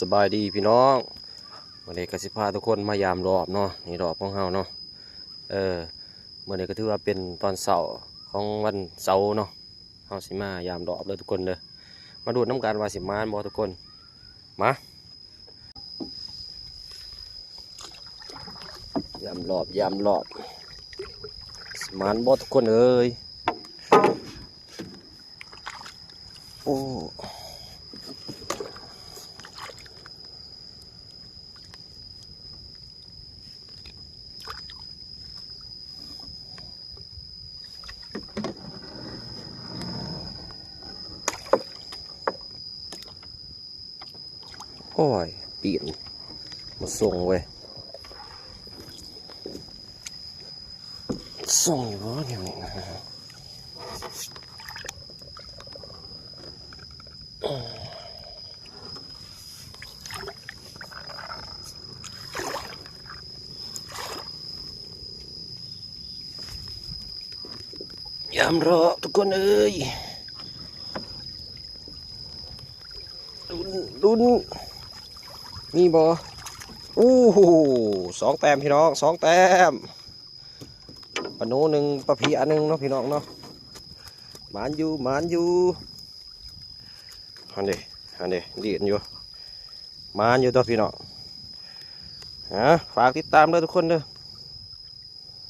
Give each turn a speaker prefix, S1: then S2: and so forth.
S1: สบายดีพี่น้องวันนี้ก็สิพาทุกคนมายามรอบเนาะนี่รอบของเฮาเนาะเมื่อนี้ก็ถือว่าเป็นตอนเสาร์ของวันเสาร์เนาะเฮาสิมายามรอบเลยทุกคนเลยมาดูน้ำกันว่าสิมานบ่ทุกคนมายามรอบสิมานบ่ทุกคนเอ้ยโอ้โอ้ยปีนมาส่งเว้ยส่งอยู่บ่เนี่ยยามรอทุกคนเอ้ยลุ้นมีบ่อู้หู2 แต้มพี่น้อง2 แต้มปะโนหนึ่งปะพีอันหนึ่งเนาะพี่น้องเนาะหมานอยู่ฮันเดดีนอยู่หมานอยู่ตัวพี่น้องฝากติดตามด้วยทุกคนเด้อ